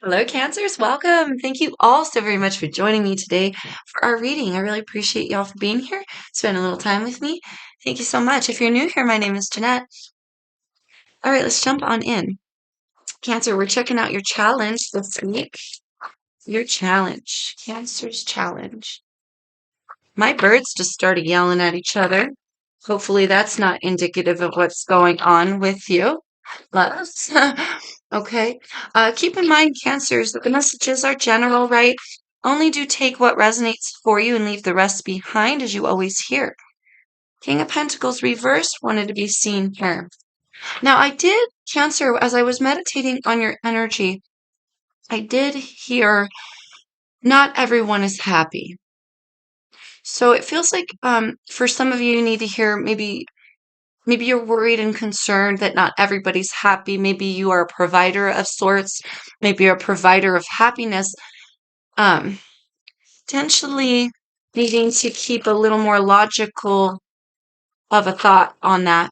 Hello, Cancers. Welcome. Thank you all so very much for joining me today for our reading. I really appreciate y'all for being here, spending a little time with me. Thank you so much. If you're new here, my name is Jeanette. All right, let's jump on in. Cancer, we're checking out your challenge this week. Your challenge, Cancer's challenge. My birds just started yelling at each other. Hopefully, that's not indicative of what's going on with you. Loves. Okay. Keep in mind, Cancers, that the messages are general, right? Only do take what resonates for you and leave the rest behind, as you always hear. King of Pentacles reversed wanted to be seen here. Now, I did, Cancer, as I was meditating on your energy, I did hear not everyone is happy. So it feels like for some of you, you need to hear maybe you're worried and concerned that not everybody's happy. Maybe you are a provider of sorts. Maybe you're a provider of happiness. Um, Potentially needing to keep a little more logical of a thought on that,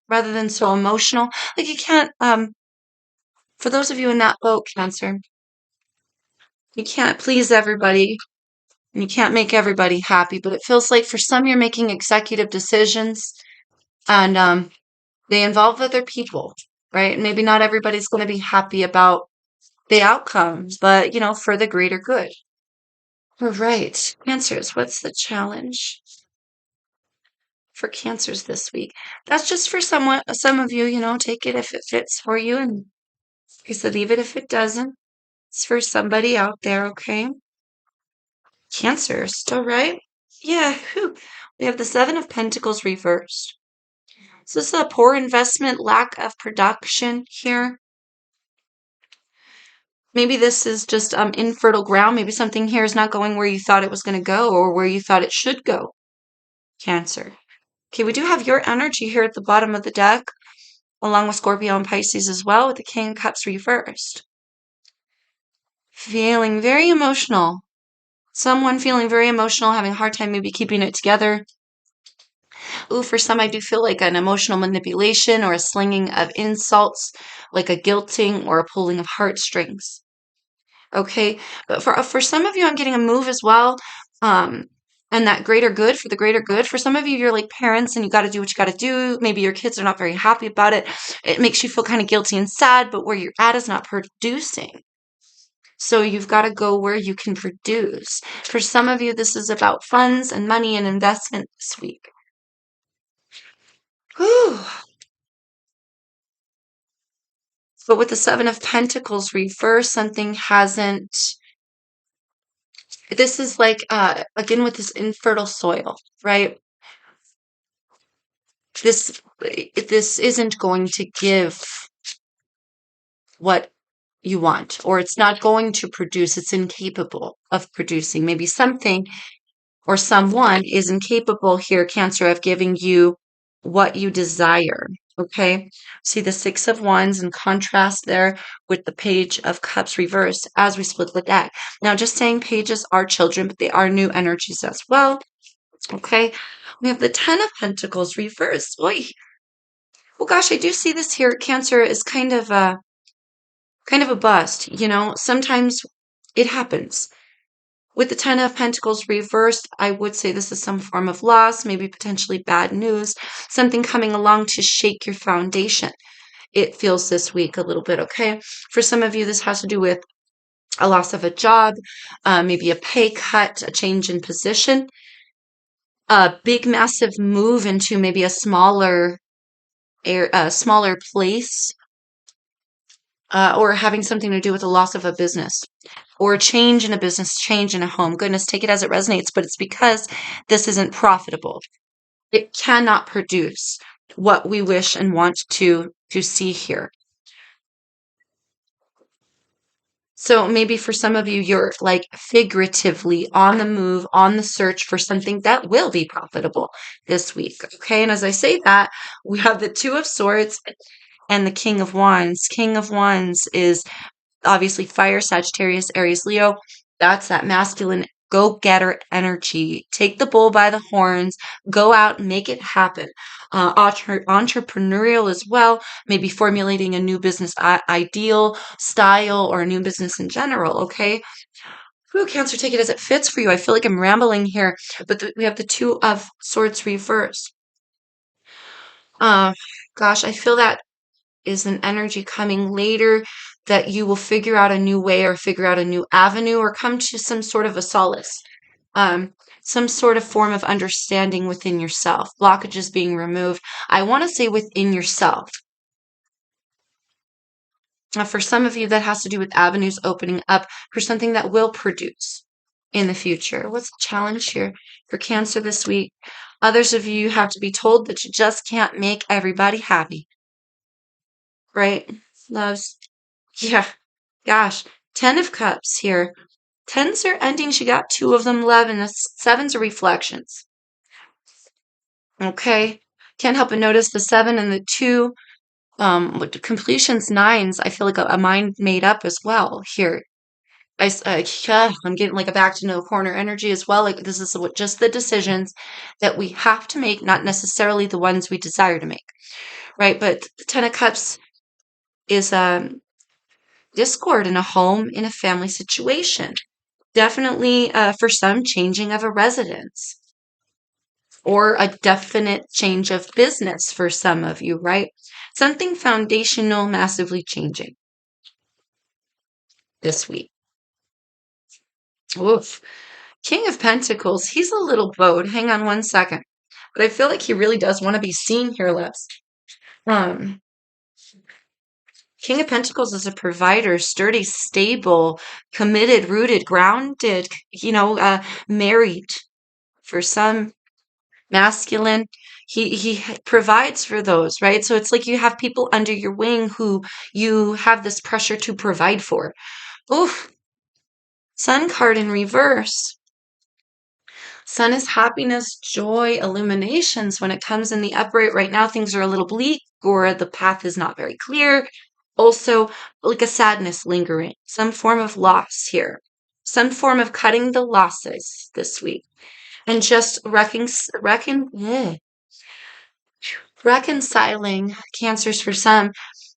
rather than so emotional. Like you can't, for those of you in that boat, Cancer, you can't please everybody and you can't make everybody happy. But it feels like for some, you're making executive decisions and they involve other people, right? And maybe not everybody's going to be happy about the outcomes, but for the greater good. All right. Cancers, what's the challenge for Cancers this week? That's just for some of you, take it if it fits for you and you said leave it if it doesn't. It's for somebody out there, okay? Cancer, still right? Yeah, whew. We have the Seven of Pentacles reversed. So this is a poor investment, lack of production here. Maybe this is just infertile ground. Maybe something here is not going where you thought it was going to go or where you thought it should go. Cancer. Okay, we do have your energy here at the bottom of the deck, along with Scorpio and Pisces as well, with the King of Cups reversed. Feeling very emotional. Someone feeling very emotional, having a hard time maybe keeping it together. Ooh, for some, I do feel like an emotional manipulation or a slinging of insults, like a guilting or a pulling of heartstrings. Okay, but for some of you, I'm getting a move as well. And that greater good, for the greater good. For some of you, you're like parents and you got to do what you got to do. Maybe your kids are not very happy about it. It makes you feel kind of guilty and sad, but where you're at is not producing. So you've got to go where you can produce. For some of you, this is about funds and money and investment this week. Whew. But with the Seven of Pentacles reversed, something hasn't. This is like, again, with this infertile soil, right? This isn't going to give what you want, or it's not going to produce. It's incapable of producing. Maybe something or someone is incapable here, Cancer, of giving you what you desire. Okay. See the Six of Wands in contrast there with the Page of Cups reversed as we split the deck. Now, just saying pages are children, but they are new energies as well. Okay. We have the Ten of Pentacles reversed. Oy. Well, gosh, I do see this here. Cancer is kind of a bust. Sometimes it happens. With the Ten of Pentacles reversed, I would say this is some form of loss, maybe potentially bad news, something coming along to shake your foundation. It feels this week a little bit, okay? For some of you, this has to do with a loss of a job, maybe a pay cut, a change in position, a big, massive move into maybe a smaller place, or having something to do with the loss of a business or a change in a business, change in a home. Goodness, take it as it resonates, but it's because this isn't profitable. It cannot produce what we wish and want to see here. So maybe for some of you, you're like figuratively on the move, on the search for something that will be profitable this week. Okay. And as I say that, we have the Two of Swords and the King of Wands. King of Wands is obviously fire, Sagittarius, Aries, Leo. That's that masculine go-getter energy. Take the bull by the horns, go out and make it happen. Entrepreneurial as well, maybe formulating a new business ideal, style, or a new business in general, okay? Ooh, Cancer, take it as it fits for you. I feel like I'm rambling here, but we have the Two of Swords reversed. Uh, Gosh, I feel that is an energy coming later that you will figure out a new way or figure out a new avenue or come to some sort of a solace, um, some sort of form of understanding within yourself. Blockages being removed. I want to say within yourself. For some of you, that has to do with avenues opening up for something that will produce in the future. What's the challenge here for Cancer this week? Others of you have to be told that you just can't make everybody happy, right? Loves. Yeah. Gosh. 10 of Cups here. Tens are endings. You got two of them left, and the sevens are reflections. Okay. Can't help but notice the seven and the two. With completions, nines, I feel like a mind made up as well here. I'm getting like a back to no corner energy as well. Like this is just the decisions that we have to make, not necessarily the ones we desire to make, right? But the 10 of Cups is discord in a home, in a family situation. Definitely for some, changing of a residence or a definite change of business for some of you, right? Something foundational massively changing this week. Oof. King of Pentacles, he's a little bowed. Hang on one second. But I feel like he really does want to be seen here, Lips. Um, King of Pentacles is a provider, sturdy, stable, committed, rooted, grounded, married. For some, masculine. He provides for those, right? So it's like you have people under your wing who you have this pressure to provide for. Oof. Sun card in reverse. Sun is happiness, joy, illuminations. When it comes in the upright right now, things are a little bleak or the path is not very clear. Also, like a sadness lingering, some form of loss here, some form of cutting the losses this week, and just reconciling Cancers for some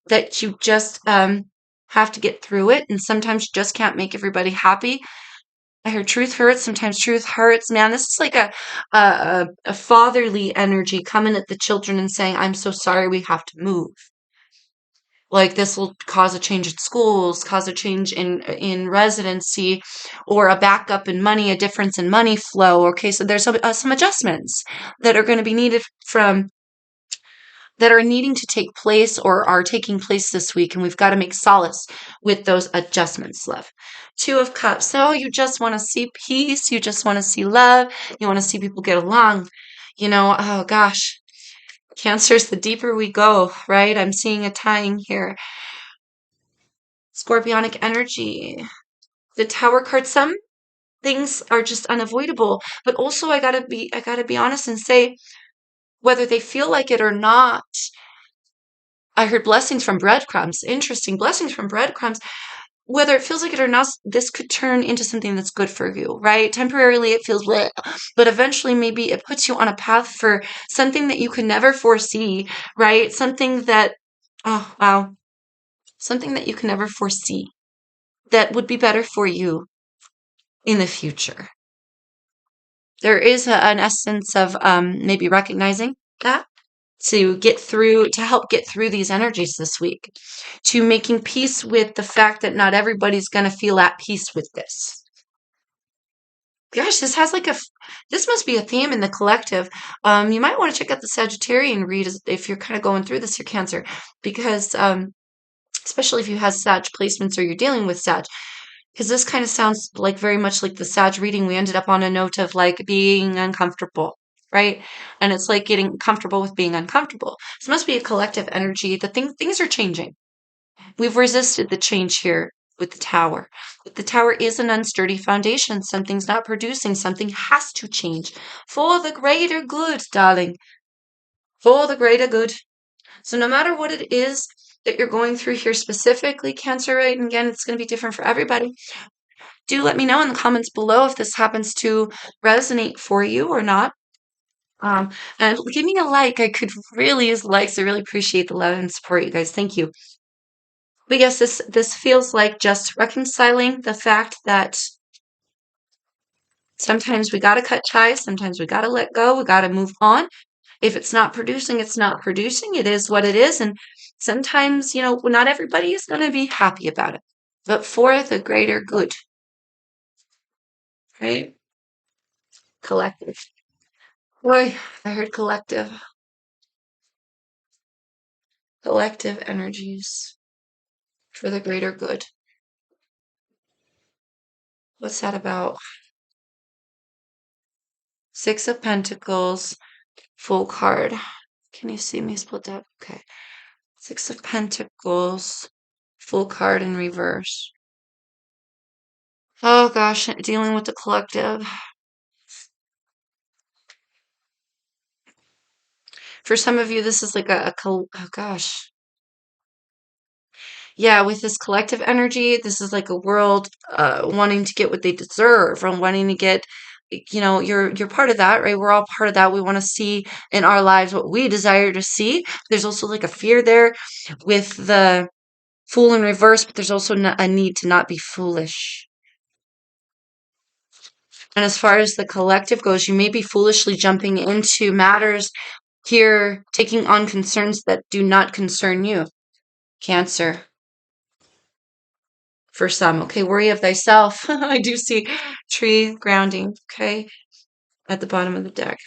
that you just have to get through it, and sometimes you just can't make everybody happy. I hear truth hurts. Sometimes truth hurts. Man, this is like a fatherly energy coming at the children and saying, "I'm so sorry, we have to move." Like this will cause a change in schools, cause a change in residency, or a backup in money, a difference in money flow. Okay, so there's some adjustments that are going to be needed from that are needing to take place or are taking place this week, and we've got to make solace with those adjustments, love. 2 of Cups. So you just want to see peace, you just want to see love, you want to see people get along. Oh gosh, Cancers, the deeper we go, right? I'm seeing a tying here. Scorpionic energy. The Tower card. Some things are just unavoidable, but also I gotta be honest and say, whether they feel like it or not, I heard blessings from breadcrumbs. Interesting. Blessings from breadcrumbs. Whether it feels like it or not, this could turn into something that's good for you, right? Temporarily, it feels bleh, but eventually, maybe it puts you on a path for something that you could never foresee, right? Something that, oh, wow, something that you can never foresee that would be better for you in the future. There is an essence of maybe recognizing that to help get through these energies this week, to making peace with the fact that not everybody's going to feel at peace with this. Gosh, this must be a theme in the collective. You might want to check out the Sagittarian read if you're kind of going through this, your Cancer, because especially if you have Sag placements or you're dealing with Sag, because this kind of sounds like very much like the Sag reading. We ended up on a note of like being uncomfortable, right? And it's like getting comfortable with being uncomfortable. This must be a collective energy. Things are changing. We've resisted the change here with the Tower. But the Tower is an unsturdy foundation. Something's not producing. Something has to change for the greater good, darling. For the greater good. So no matter what it is that you're going through here specifically, Cancer, right? And again, it's going to be different for everybody. Do let me know in the comments below if this happens to resonate for you or not. And give me a like. I could really use likes. I really appreciate the love and support, you guys. Thank you. But yes, this feels like just reconciling the fact that sometimes we gotta cut ties, sometimes we gotta let go, we gotta move on. If it's not producing, it's not producing. It is what it is. And sometimes, not everybody is gonna be happy about it. But for the greater good, right? Collective. Boy, I heard collective. Collective energies for the greater good. What's that about? Six of Pentacles, full card. Can you see me split up? Okay. Six of Pentacles, full card in reverse. Oh gosh, dealing with the collective. For some of you, this is like oh gosh. Yeah, with this collective energy, this is like a world wanting to get what they deserve and wanting to get, you're part of that, right? We're all part of that. We want to see in our lives what we desire to see. There's also like a fear there with the Fool in reverse, but there's also a need to not be foolish. And as far as the collective goes, you may be foolishly jumping into matters here, taking on concerns that do not concern you. Cancer. For some, okay, worry of thyself. I do see tree grounding, okay, at the bottom of the deck.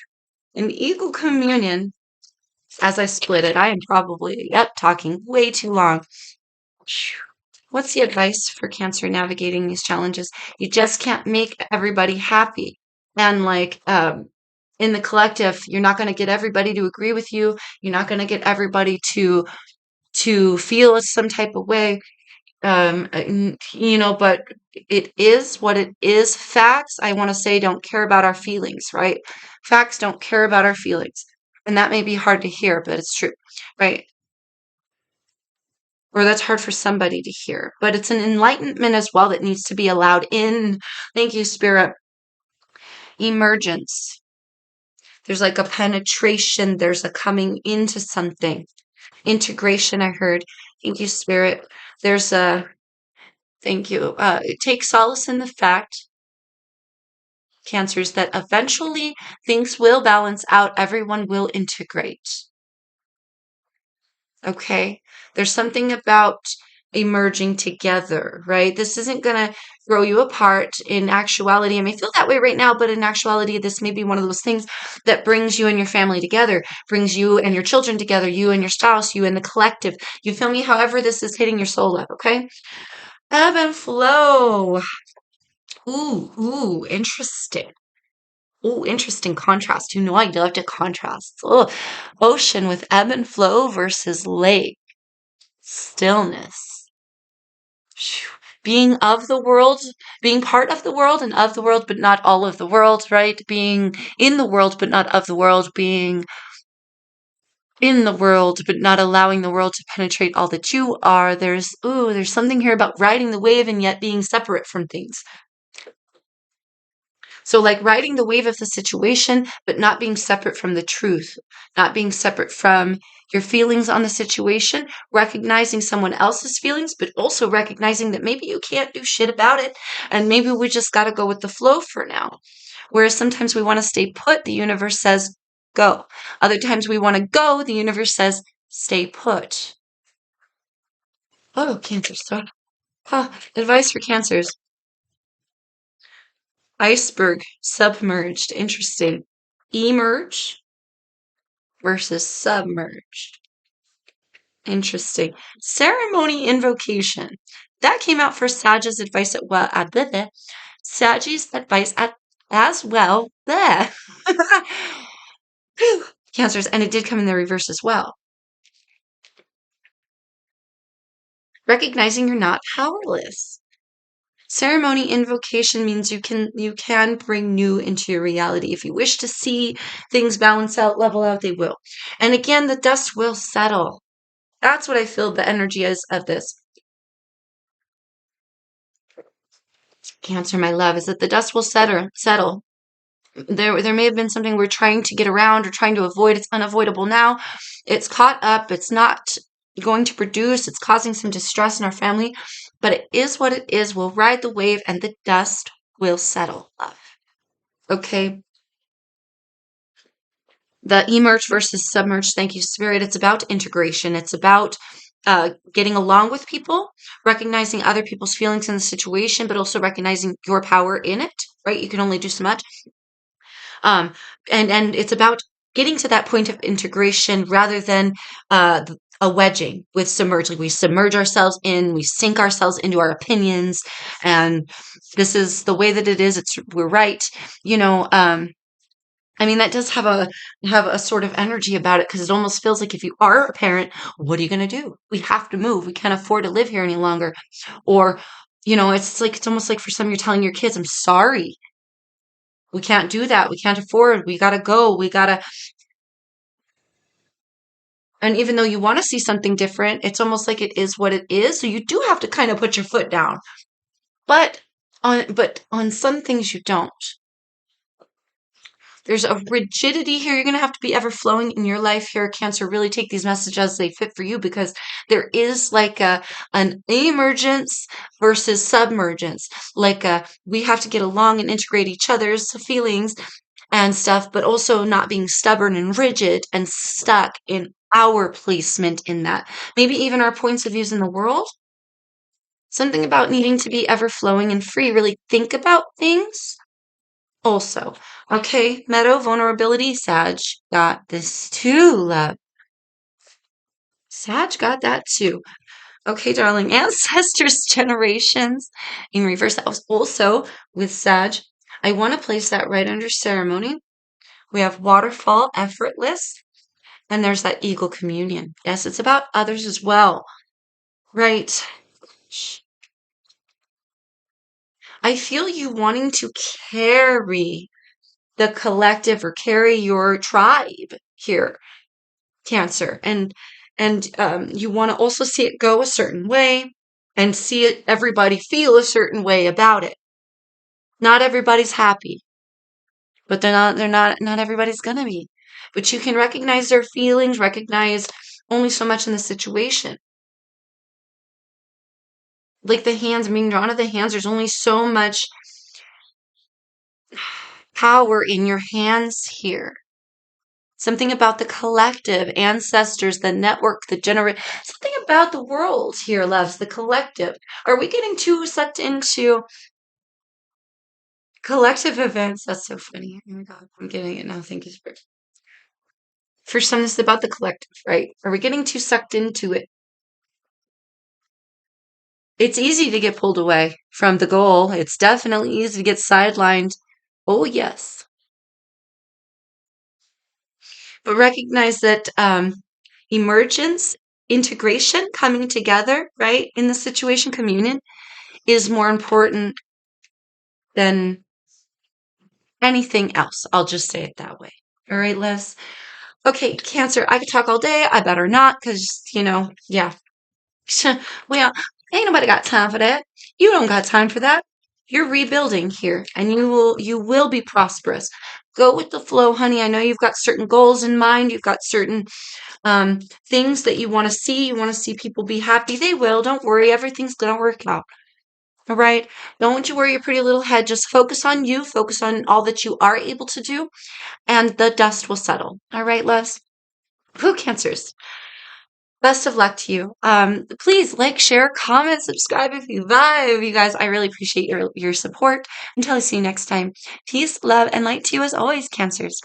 An eagle communion, as I split it, I am probably, talking way too long. What's the advice for Cancer navigating these challenges? You just can't make everybody happy. And in the collective, you're not going to get everybody to agree with you. You're not going to get everybody to feel some type of way. But it is what it is. Facts, I want to say, don't care about our feelings, right? Facts don't care about our feelings. And that may be hard to hear, but it's true, right? Or that's hard for somebody to hear. But it's an enlightenment as well that needs to be allowed in. Thank you, Spirit. Emergence. There's like a penetration. There's a coming into something. Integration, I heard. Thank you, Spirit. There's a, thank you. Take solace in the fact, Cancers, that eventually things will balance out. Everyone will integrate. Okay. There's something about emerging together, right? This isn't going to throw you apart. In actuality, I may feel that way right now, but in actuality, this may be one of those things that brings you and your family together, brings you and your children together, you and your spouse, you and the collective. You feel me? However, this is hitting your soul level, okay? Ebb and flow. Ooh, interesting. Ooh, interesting contrast. You know I love to contrast. Oh, ocean with ebb and flow versus lake. Stillness. Phew. Being of the world, being part of the world and of the world, but not all of the world, right? Being in the world, but not of the world. Being in the world, but not allowing the world to penetrate all that you are. There's something here about riding the wave and yet being separate from things. So, like riding the wave of the situation, but not being separate from the truth, not being separate from your feelings on the situation, recognizing someone else's feelings, but also recognizing that maybe you can't do shit about it. And maybe we just got to go with the flow for now. Whereas sometimes we want to stay put, the universe says, go. Other times we want to go, the universe says, stay put. Oh, Cancer. So, advice for Cancers. Iceberg, submerged. Interesting. Emerge versus submerged. Interesting. Ceremony invocation. That came out for Sag's advice at well. Sag's advice as well. Bleh. Cancers, and it did come in the reverse as well. Recognizing you're not powerless. Ceremony invocation means you can bring new into your reality. If you wish to see things balance out, level out, they will. And again, the dust will settle. That's what I feel the energy is of this. Cancer, my love, is that the dust will settle. There may have been something we're trying to get around or trying to avoid. It's unavoidable now. It's caught up. It's not going to produce. It's causing some distress in our family, but it is what it is. We'll ride the wave and the dust will settle, love. Okay. The emerge versus submerge. Thank you, Spirit. It's about integration. It's about getting along with people, recognizing other people's feelings in the situation, but also recognizing your power in it, right? You can only do so much. Um, and it's about getting to that point of integration rather than a wedging with submerge. Like we submerge ourselves in, we sink ourselves into our opinions, and this is the way that it is. We're right. You know, I mean, that does have a sort of energy about it because it almost feels like if you are a parent, what are you going to do? We have to move. We can't afford to live here any longer. Or, it's almost like for some you're telling your kids, I'm sorry. We can't do that. We can't afford. We gotta go. And even though you want to see something different, it's almost like it is what it is. So you do have to kind of put your foot down. But on some things you don't. There's a rigidity here. You're going to have to be ever flowing in your life here, Cancer. Really take these messages as they fit for you because there is like an emergence versus submergence. We have to get along and integrate each other's feelings and stuff, but also not being stubborn and rigid and stuck in our placement in that. Maybe even our points of views in the world. Something about needing to be ever flowing and free. Really think about things also. Okay, Meadow, vulnerability, Sag got this too, love. Sag got that too. Okay, darling. Ancestors, generations. In reverse, that was also with Sag. I want to place that right under ceremony. We have waterfall, effortless, and there's that eagle communion. Yes, it's about others as well. Right. I feel you wanting to carry the collective or carry your tribe here, Cancer. And you want to also see it go a certain way and see it everybody feel a certain way about it. Not everybody's happy, but not everybody's gonna be. But you can recognize their feelings, recognize only so much in the situation. Like the hands being drawn to the hands, there's only so much power in your hands here. Something about the collective, ancestors, the network, the something about the world here, loves the collective. Are we getting too sucked into collective events? That's so funny. Oh my God, I'm getting it now. Thank you, Spirit. For some, this is about the collective, right? Are we getting too sucked into it? It's easy to get pulled away from the goal. It's definitely easy to get sidelined. Oh, yes. But recognize that emergence, integration, coming together, right, in the situation, communion, is more important than anything else. I'll just say it that way. All right, Liz. Okay, Cancer, I could talk all day. I better not because, yeah. Well, ain't nobody got time for that. You don't got time for that. You're rebuilding here and you will be prosperous. Go with the flow, honey. I know you've got certain goals in mind. You've got certain things that you want to see. You want to see people be happy. They will. Don't worry. Everything's going to work out. All right. Don't you worry your pretty little head. Just focus on you. Focus on all that you are able to do, and the dust will settle. All right, loves? Who Cancers? Best of luck to you. Please like, share, comment, subscribe if you vibe. You guys, I really appreciate your support. Until I see you next time. Peace, love, and light to you as always, Cancers.